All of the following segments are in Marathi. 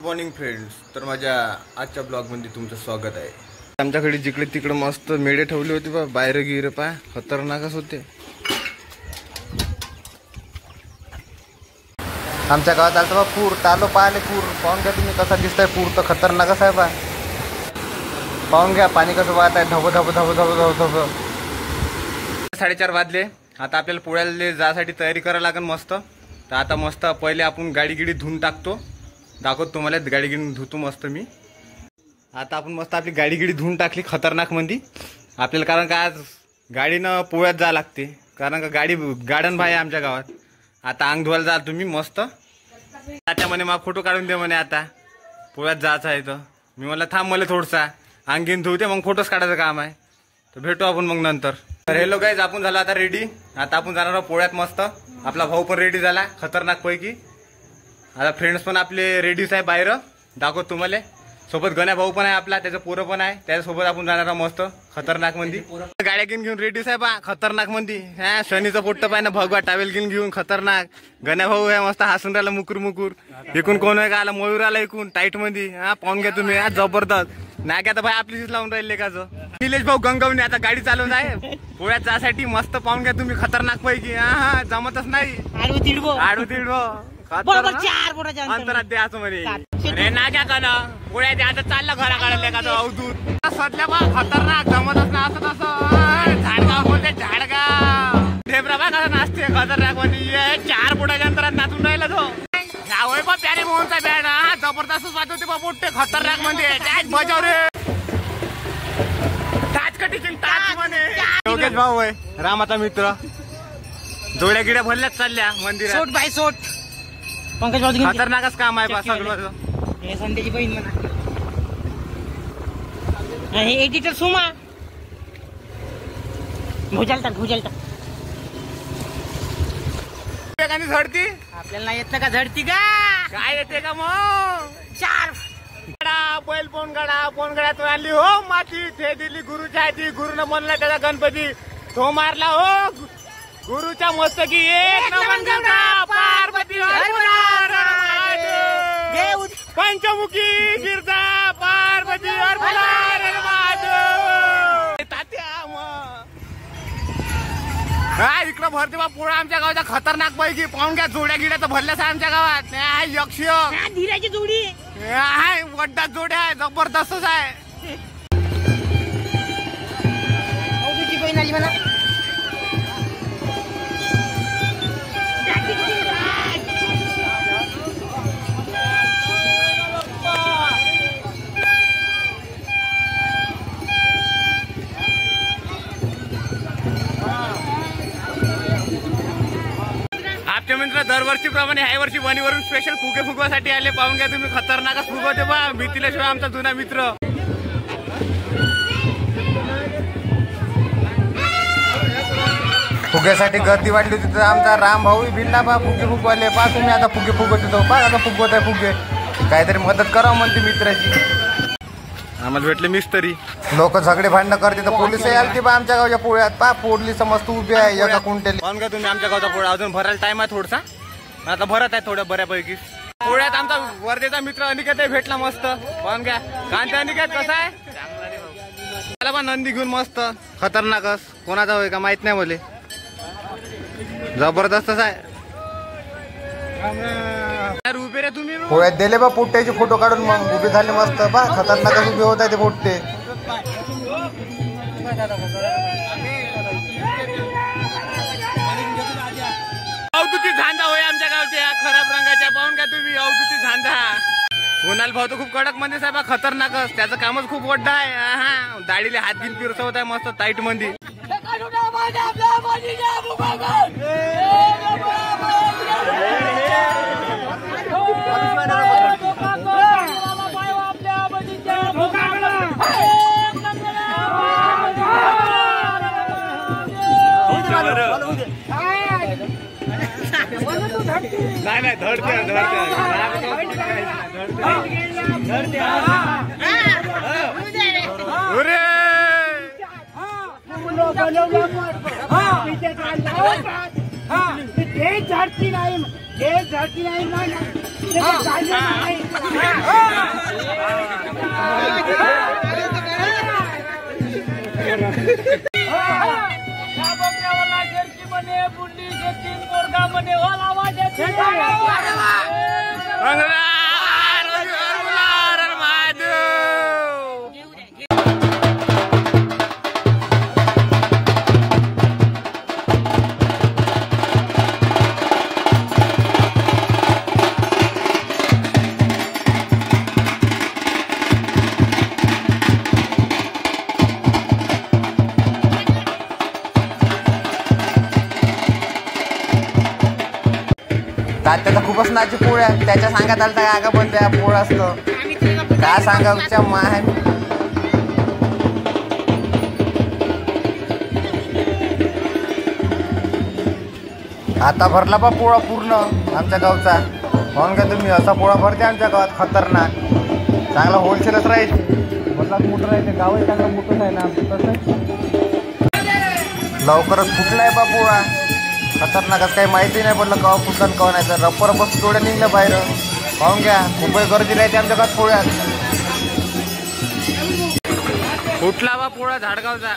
मॉर्निंग फ्रेंड्स, तर माझ्या आजच्या ब्लॉगमध्ये तुमचं स्वागत आहे। आमच्याकडे जिकडे तिकडे मस्त मेढे ठेवले होते बा, बाहेर गिरे पाय खतरनाकच होते। आमच्या गावात आलता बा पूर, तालो पाहिले पूर, पाहून घ्या तुम्ही कसा दिसताय पूर, तर खतरनाकच आहे बा। पाहून घ्या पाणी कसं वाहत आहे, धब धब धब धब धब धब। 4:30 वाजले, आता आपल्याला पोळ्याला जायसाठी तयारी करायला लागेल मस्त। तर आता मस्त पहिले आपण गाडी गिडी धुवून टाकतो, दाखवतो तुम्हाला गाडी गिडी धुतो मस्त मी। आता आपण मस्त आपली गाडी गिडी धुवून टाकली खतरनाक मंदी आपल्याला, कारण का आज गाडीनं पोळ्यात जावं लागते, कारण का गार्डन भाई आहे आमच्या गावात। आता अंग धुवायला जा तुम्ही मस्त। आता म्हणे मला फोटो काढून दे म्हणे, आता पोळ्यात जायचं आहे। तर मी म्हणलं थांब, मला थोडसा अंगीन धुवते मग फोटोज काढायचं काम आहे, तर भेटू आपण मग नंतर। तर हेलो गाईज, आपण झालं आता रेडी, आता आपण जाणार आहोत पोळ्यात मस्त। आपला भाऊ पण रेडी झाला खतरनाक पैकी, आता फ्रेंड्स पण आपले रेडीच आहे बाहेर, दाखवतो तुम्हाला। सोबत गण्या भाऊ पण आहे आपला, त्याचं पोरं पण आहे, त्याच्यासोबत आपण जाणार आहोत मस्त खतरनाक मंदी। गाड्या घेऊन रेडीच आहे बा खतरनाक मंदी। हा शनीचं पोट्ट पाय ना, भगवा टावेल घेऊन खतरनाक। गण्या भाऊ आहे मस्त हसून राहिला मुकुर मुकुर। एकूण कोण आहे का आला, मयूर आला एकूण टाईट मध्ये। हा पाहून घ्या तुम्ही, हा जबरदस्त नाही आता भाई आपलीच लावून राहिले का जो निलेश भाऊ गंगवणे आता गाडी चालवून आहे पोळ्यात जासाठी मस्त। पाहून घ्या तुम्ही खतरनाक पैकी, हा जमतच नाही आडू तिडबो अंतरात द्यायचं म्हणे ना क्या करा पोळ्यात आता चाललं घरा काढले का अवधूत सध्या बा खतरनाक जमतच ना असं तसं। झाडगाव बोलते झाडगाव, ढेबरा बा कसा नाचते खतरनाक म्हणजे 4 फुटाच्या अंतरात नाचून राहिला तो। होय बा प्यारे मोहनचा बँड, हा जबरदस्तच वाजवते बा मोठे खतरनाक म्हणजे मजा रे। योगेश भाऊ आहे रामाचा मित्र, जोड्या गिड्या भरल्याच चालल्या मंदिरात। सोट बाय सोट पंकज भाऊ खतरनाकच काम आहे बा सगळं। हे संध्याची बहीण म्हणा, हे एडिटर सुमा भुजलता झडती आपल्याला नाही येत ना का झडती का काय येते का मग 4 बैल पोनगडा तो आणली हो माती, ते दिली गुरुच्या हाती, गुरुनं म्हणला त्याचा गणपती तो मारला हो गुरुच्या मस्तकी एक नमन गंगा पार्वती पंचमुखी गिरजा पार्वती हा इकडं भरते बा पोळा आमच्या गावाचा खतरनाक पैकी। पाहून घ्या जोड्या गिड्या तर भरल्याच आहे आमच्या गावात। यक्ष धीराची जोडी आहे, वड्डा जोड्या आहे, जबरदस्तच आहे। अवधूतची बहीण आली मला, आपल्या मित्र दरवर्षी प्रमाणे ह्या वर्षी वणीवरून स्पेशल फुगे फुगवासाठी आले। पाहून घ्या तुम्ही खतरनाकच फुगवते बा मिथिलेश्वर आमचा जुना मित्र। फुग्यासाठी गर्दी वाढली होती, तर आमचा राम भाऊ भिल्ला बा फुगे फुगवाले। पा तुम्ही आता फुगे फुगवते तो, पा आता फुगवत आहे फुगे, काहीतरी मदत करावं म्हणते मित्राची। आम्हाला भेटले मिस्त्री, लोक झगडे भांडणं करते तर पोलीस आलते बा आमच्या गावच्या पोळ्यात। पा पोडली समजत उभी आहे एका कुंटेली। पाहून घ्या तुम्ही आमच्या गावचा पोळा अजून भरायला टाइम आहे थोडसा, आता भरत आहे थोडं बऱ्यापैकी। पोळ्यात आमचा वर्धेचा मित्र अनिकेत भेटला मस्त। पाहून घ्या कांते अनिकेत कसा आहे, त्याला बा नंदी घेऊन मस्त खतरनाकच। कोणाचा होय का माहित नाही मले, जबरदस्तच आहे। उभे रे तुम्ही पोळ्यात दिले बा पोट्ट्याचे फोटो काढून, मग उभे झाले मस्त बा खतरनाकच उभे होत आहे ते पोट्टे। अवधूती झांजा होय आमच्या गावच्या खराब रंगाच्या। पाहून का तुम्ही अवधूती झांजा। कोणाल भाऊ तर खूप कडक मध्ये साहेब खतरनाकच, त्याचं कामच खूप वड्डा आहे। हा दाढीले हात घेऊन पिरसवत आहे मस्त टाईट मध्ये। नाही धडते झाडती नाही तर खूपच नाची पोळ्या त्याच्या सांगत आलं तर का पण त्या पोळा असतं आम्ही तुला काय सांगायच्या माय. आता भरला बा पोळा पूर्ण आमच्या गावचा. म्हणून का तुम्ही असा पोळा भरते आमच्या गावात खतरनाक. चांगला होलसेलच राहील. मतलब मोठं राहील गावही चांगलं मोठंच आहे ना आमचं तसं. लवकरच फुटलाय बा पोळा खतरनाकच. काही माहिती नाही पडलं कवा फुटलं कवा नाही. तर रप्पर बस थोड्या निघलं बाहेर. पाहून घ्या खूपच गर्दी राहते आमच्या गावात पोळ्यात. फुटला बा पोळा झाडगावचा.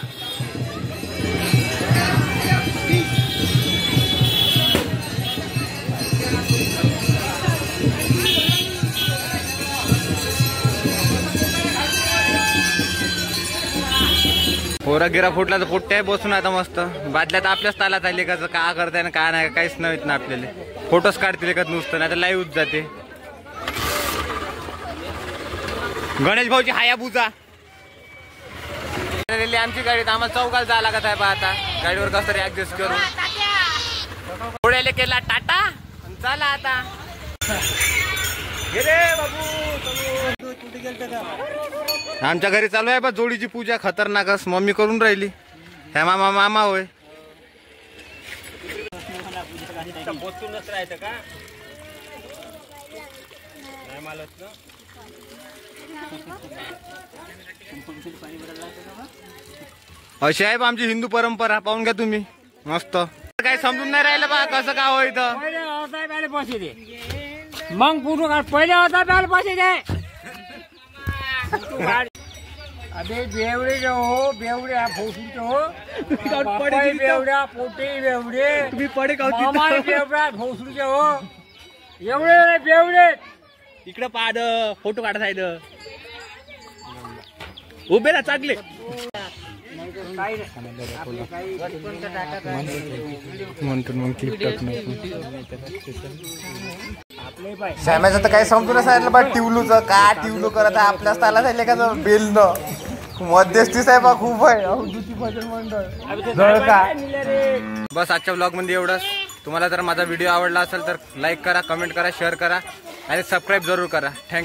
पोरा गिरा फुटला तर फुटते बसून आता मस्त. बादल्यात आपल्याच तालात आली का का करताय ना काय नाही काहीच नव्हत ना आपल्याला. फोटोच काढतील का नुसतं नाही तर लाईव्ह जाते. गणेश भाऊची हायाबुजा आमची गाडीत आम्हाला चौकाला जायला लागत आहे बा. आता गाडीवर कसं तरी ऍडजस्ट करून पुढे केला टाटा चला आता. आमच्या घरी चालू आहे बा जोडीची पूजा खतरनाकच. मम्मी करून राहिली. ह्या मामा मामा होय. अशी आहे बा आमची हिंदू परंपरा. पाहून घ्या तुम्ही मस्त. काही समजून नाही राहिलं बा कसं काय होय. मग पूर्ण पहिले होता प्याला पैसे दे. अबे बेवडे जो हो बेवड्या भोसडीचे हो बेवड्या पोटे बेवडे तुम्ही पडे बेवड्या भोसडीचे हो एवढे बेवडे. इकडे पाड फोटो काढायचं उभे ना चांगले. श्यामाचं तर काही समजून सांगितलं बा. टिवलूच का टिवलू करत आहे आपल्याच ताला झाले का बेल न मध्यस्थीच आहे बा. खूप आहे बस. आजच्या ब्लॉग मध्ये एवढंच. तुम्हाला जर माझा व्हिडिओ आवडला असेल तर लाईक करा, कमेंट करा, शेअर करा आणि सबस्क्राईब जरूर करा. थँक्यू.